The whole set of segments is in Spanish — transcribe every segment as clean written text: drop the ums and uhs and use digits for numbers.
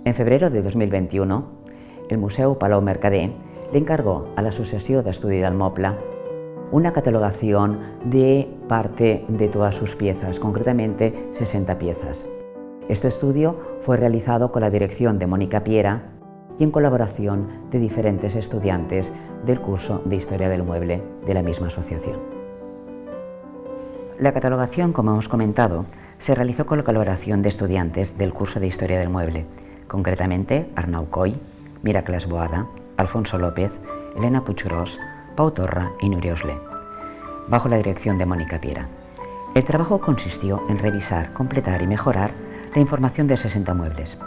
En febrero de 2021, el Museu Palau Mercader le encargó a l'Associació d'Estudi del Moble una catalogación de parte de todas sus piezas, concretamente 60 piezas. Este estudio fue realizado con la dirección de Mónica Piera y en colaboración de diferentes estudiantes del curso de Historia del Mueble de la misma asociación. La catalogación, como hemos comentado, se realizó con la colaboración de estudiantes del curso de Historia del Mueble, concretamente Arnau Coll, Miracles Boada, Alfonso López, Elena Puiggròs, Pau Torra y Núria Oslé, bajo la dirección de Mónica Piera. El trabajo consistió en revisar, completar y mejorar la información de 60 muebles.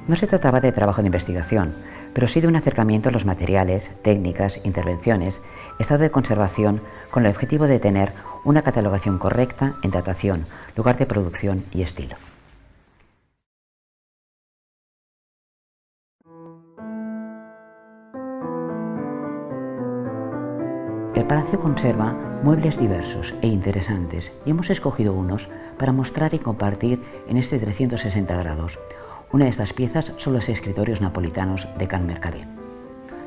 No se trataba de trabajo de investigación, pero sí de un acercamiento a los materiales, técnicas, intervenciones, estado de conservación, con el objetivo de tener una catalogación correcta en datación, lugar de producción y estilo. El Palacio conserva muebles diversos e interesantes y hemos escogido unos para mostrar y compartir en este 360 grados. Una de estas piezas son los escritorios napolitanos de Can Mercader.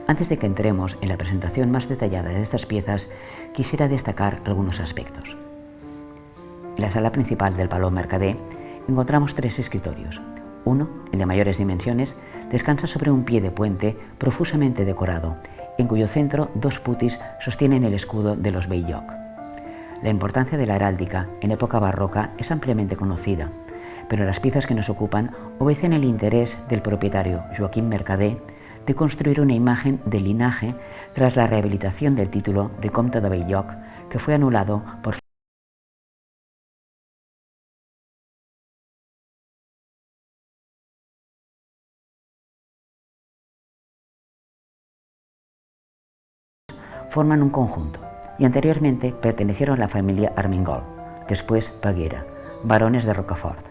Antes de que entremos en la presentación más detallada de estas piezas, quisiera destacar algunos aspectos. En la sala principal del Palau Mercader encontramos 3 escritorios. Uno, el de mayores dimensiones, descansa sobre un pie de puente profusamente decorado, en cuyo centro 2 putis sostienen el escudo de los Bell-lloc. La importancia de la heráldica en época barroca es ampliamente conocida, pero las piezas que nos ocupan obedecen el interés del propietario Joaquim Mercader de construir una imagen de linaje tras la rehabilitación del título de Comte de Bell-lloc, que fue anulado por forman un conjunto y anteriormente pertenecieron a la familia Armengol, después Peguera, barones de Rocafort.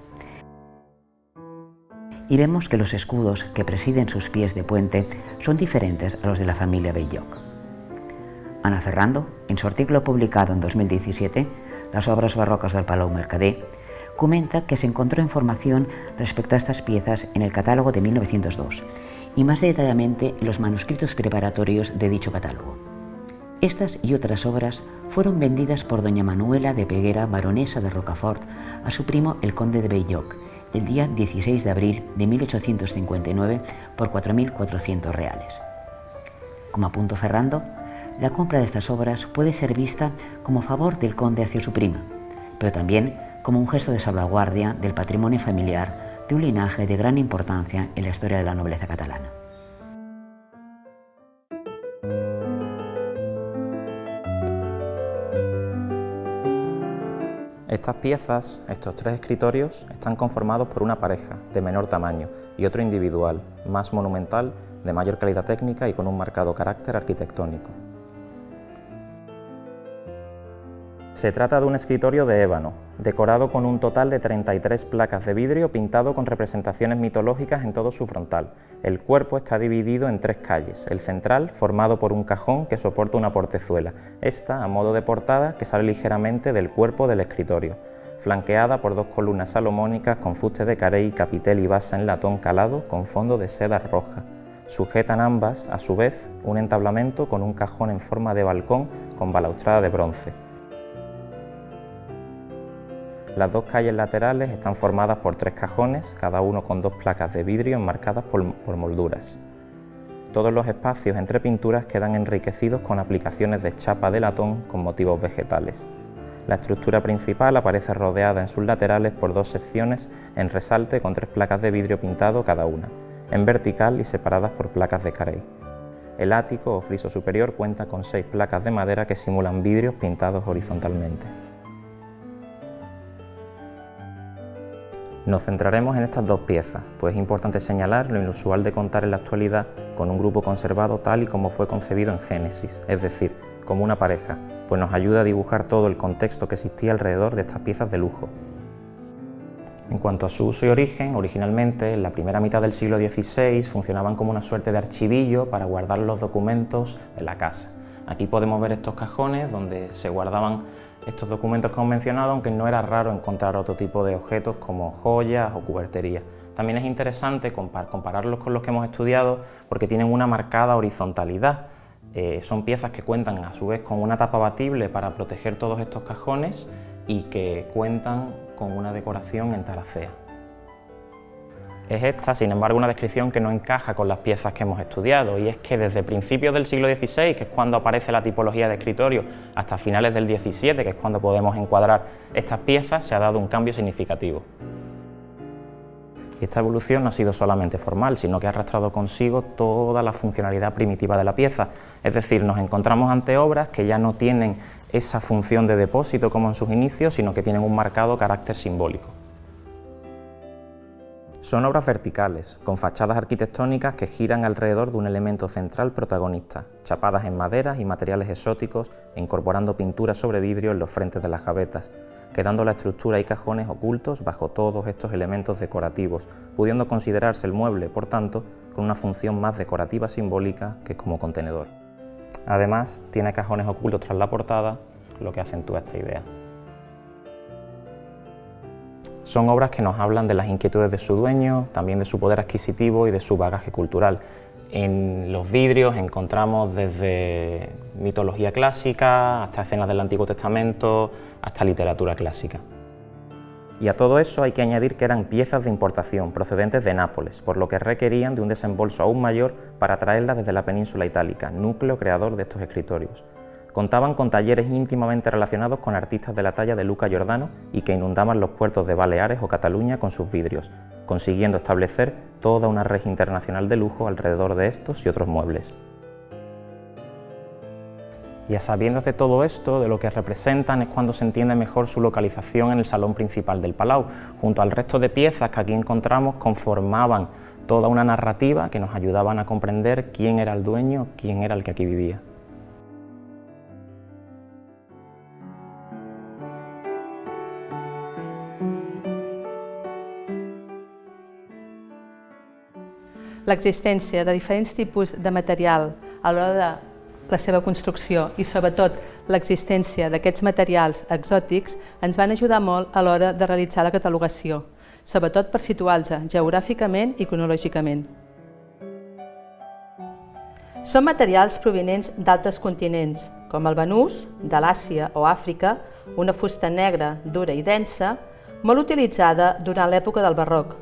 Y vemos que los escudos que presiden sus pies de puente son diferentes a los de la familia Bell-lloc. Ana Ferrando, en su artículo publicado en 2017, Las obras barrocas del Palau Mercader, comenta que se encontró información respecto a estas piezas en el catálogo de 1902 y más detalladamente en los manuscritos preparatorios de dicho catálogo. Estas y otras obras fueron vendidas por doña Manuela de Peguera, baronesa de Rocafort, a su primo el conde de Bell-lloc, el día 16 de abril de 1859 por 4.400 reales. Como apuntó Ferrando, la compra de estas obras puede ser vista como favor del conde hacia su prima, pero también como un gesto de salvaguardia del patrimonio familiar de un linaje de gran importancia en la historia de la nobleza catalana. Estas piezas, estos 3 escritorios, están conformados por una pareja de menor tamaño y otro individual, más monumental, de mayor calidad técnica y con un marcado carácter arquitectónico. Se trata de un escritorio de ébano, decorado con un total de 33 placas de vidrio pintado con representaciones mitológicas en todo su frontal. El cuerpo está dividido en 3 calles, el central formado por un cajón que soporta una portezuela, esta a modo de portada que sale ligeramente del cuerpo del escritorio, flanqueada por 2 columnas salomónicas con fuste de carey, capitel y basa en latón calado con fondo de seda roja. Sujetan ambas, a su vez, un entablamento con un cajón en forma de balcón con balaustrada de bronce. Las 2 calles laterales están formadas por 3 cajones, cada uno con 2 placas de vidrio enmarcadas por molduras. Todos los espacios entre pinturas quedan enriquecidos con aplicaciones de chapa de latón con motivos vegetales. La estructura principal aparece rodeada en sus laterales por 2 secciones en resalte con 3 placas de vidrio pintado cada una, en vertical y separadas por placas de carey. El ático o friso superior cuenta con 6 placas de madera que simulan vidrios pintados horizontalmente. Nos centraremos en estas 2 piezas, pues es importante señalar lo inusual de contar en la actualidad con un grupo conservado tal y como fue concebido en Génesis, es decir, como una pareja, pues nos ayuda a dibujar todo el contexto que existía alrededor de estas piezas de lujo. En cuanto a su uso y origen, originalmente, en la primera mitad del siglo XVI, funcionaban como una suerte de archivillo para guardar los documentos de la casa. Aquí podemos ver estos cajones donde se guardaban estos documentos que hemos mencionado, aunque no era raro encontrar otro tipo de objetos como joyas o cubertería. También es interesante compararlos con los que hemos estudiado porque tienen una marcada horizontalidad. Son piezas que cuentan a su vez con una tapa abatible para proteger todos estos cajones y que cuentan con una decoración en taracea. Es esta, sin embargo, una descripción que no encaja con las piezas que hemos estudiado, y es que desde principios del siglo XVI, que es cuando aparece la tipología de escritorio, hasta finales del XVII, que es cuando podemos encuadrar estas piezas, se ha dado un cambio significativo. Y esta evolución no ha sido solamente formal, sino que ha arrastrado consigo toda la funcionalidad primitiva de la pieza, es decir, nos encontramos ante obras que ya no tienen esa función de depósito como en sus inicios, sino que tienen un marcado carácter simbólico. Son obras verticales, con fachadas arquitectónicas que giran alrededor de un elemento central protagonista, chapadas en maderas y materiales exóticos e incorporando pinturas sobre vidrio en los frentes de las gavetas, quedando la estructura y cajones ocultos bajo todos estos elementos decorativos, pudiendo considerarse el mueble, por tanto, con una función más decorativa simbólica que como contenedor. Además, tiene cajones ocultos tras la portada, lo que acentúa esta idea. Son obras que nos hablan de las inquietudes de su dueño, también de su poder adquisitivo y de su bagaje cultural. En los vidrios encontramos desde mitología clásica hasta escenas del Antiguo Testamento, hasta literatura clásica. Y a todo eso hay que añadir que eran piezas de importación procedentes de Nápoles, por lo que requerían de un desembolso aún mayor para traerlas desde la península itálica, núcleo creador de estos escritorios. Contaban con talleres íntimamente relacionados con artistas de la talla de Luca Giordano y que inundaban los puertos de Baleares o Cataluña con sus vidrios, consiguiendo establecer toda una red internacional de lujo alrededor de estos y otros muebles. Y a sabiendas de todo esto, de lo que representan, es cuando se entiende mejor su localización en el salón principal del Palau. Junto al resto de piezas que aquí encontramos conformaban toda una narrativa que nos ayudaban a comprender quién era el dueño, quién era el que aquí vivía. L'existència de diferents tipus de material a l'hora de la seva construcció i sobretot l'existència d'aquests materials exòtics ens van ajudar molt a l'hora de realitzar la catalogació, sobretot per situar-los geogràficament i cronològicament. Són materials provinents d'altres continents, com el banús, de l'Àsia o Àfrica, una fusta negra, dura i densa, molt utilitzada durant l'època del barroc,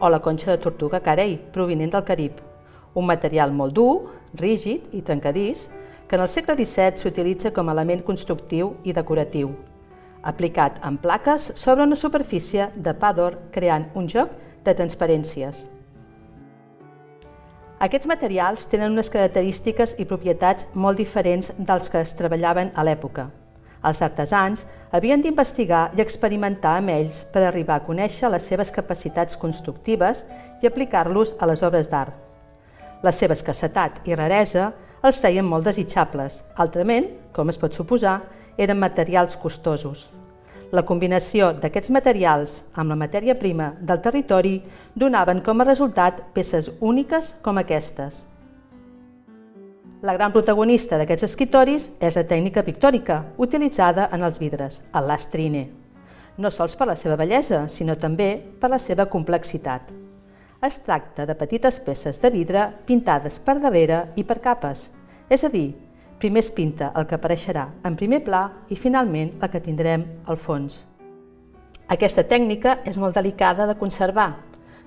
o la conxa de tortuga carei, provinent del Carib, un material molt dur, rígid i trencadís, que en el segle XVII s'utilitza com a element constructiu i decoratiu, aplicat en plaques sobre una superfície de pa d'or creant un joc de transparències. Aquests materials tenen unes característiques i propietats molt diferents dels que es treballaven a l'època. Els artesans havien d'investigar i experimentar amb ells per arribar a conèixer les seves capacitats constructives i aplicar-los a les obres d'art. La seva escassetat i raresa els feien molt desitjables, altrament, com es pot suposar, eren materials costosos. La combinació d'aquests materials amb la matèria prima del territori donaven com a resultat peces úniques com aquestes. La gran protagonista d'aquests escritoris és la tècnica pictòrica utilitzada en els vidres, el lastrine, no sols per la seva bellesa, sinó també per la seva complexitat. Es tracta de petites peces de vidre pintades per darrere i per capes, és a dir, primer es pinta el que apareixerà en primer pla i finalment el que tindrem al fons. Aquesta tècnica és molt delicada de conservar,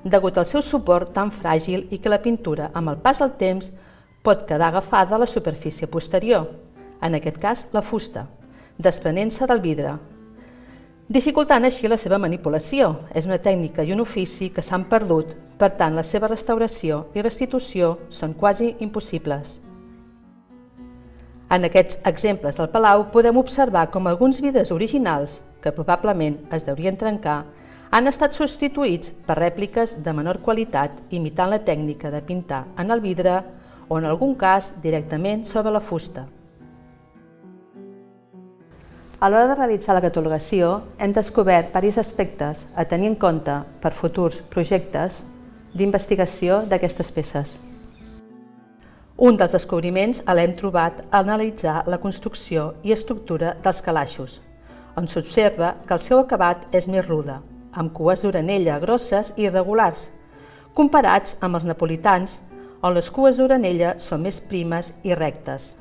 degut al seu suport tan fràgil i que la pintura, amb el pas del temps, pot quedar agafada a la superfície posterior, en aquest cas la fusta, desprenent-se del vidre, dificultant així la seva manipulació. És una tècnica i un ofici que s'han perdut, per tant la seva restauració i restitució són quasi impossibles. En aquests exemples del Palau podem observar com alguns vidres originals, que probablement es deurien trencar, han estat substituïts per rèpliques de menor qualitat imitant la tècnica de pintar en el vidre o en algun cas directament sobre la fusta. A l'hora de realitzar la catalogació hem descobert diversos aspectes a tenir en compte per futurs projectes d'investigació d'aquestes peces. Un dels descobriments l'hem trobat a analitzar la construcció i estructura dels calaixos, on s'observa que el seu acabat és més rude, amb cues d'orenella grosses i irregulars, comparats amb els napolitans, on les cues d'orenella són més primes i rectes,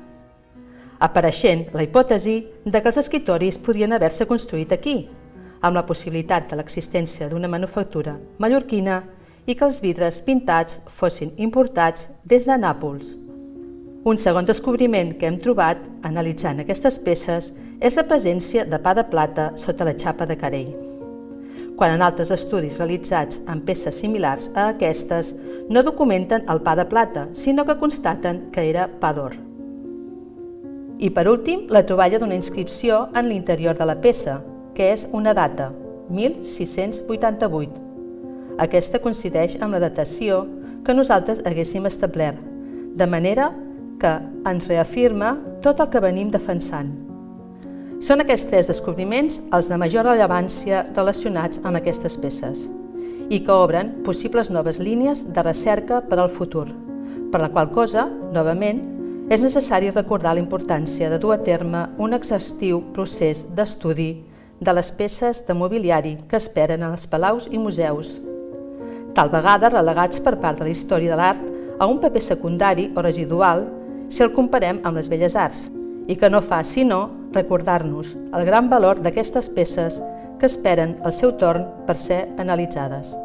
apareixent la hipòtesi de que els escritoris podrien haver-se construït aquí, amb la possibilitat de l'existència d'una manufactura mallorquina i que els vidres pintats fossin importats des de Nàpols. Un segon descobriment que hem trobat, analitzant aquestes peces, és la presència de pa de plata sota la xapa de carei, quan en altres estudis realitzats amb peces similars a aquestes no documenten el pa de plata, sinó que constaten que era pa d'or. I per últim, la troballa d'una inscripció en l'interior de la peça, que és una data, 1688. Aquesta coincideix amb la datació que nosaltres haguéssim establert, de manera que ens reafirma tot el que venim defensant. Són aquests 3 descobriments els de major rellevància relacionats amb aquestes peces i que obren possibles noves línies de recerca per al futur, per la qual cosa, novament, és necessari recordar la importància de dur a terme un exhaustiu procés d'estudi de les peces de mobiliari que esperen en els palaus i museus, tal vegada relegats per part de la història de l'art a un paper secundari o residual si el comparem amb les belles arts, i que no fa sinó recordar-nos el gran valor d'aquestes peces que esperen el seu torn per ser analitzades.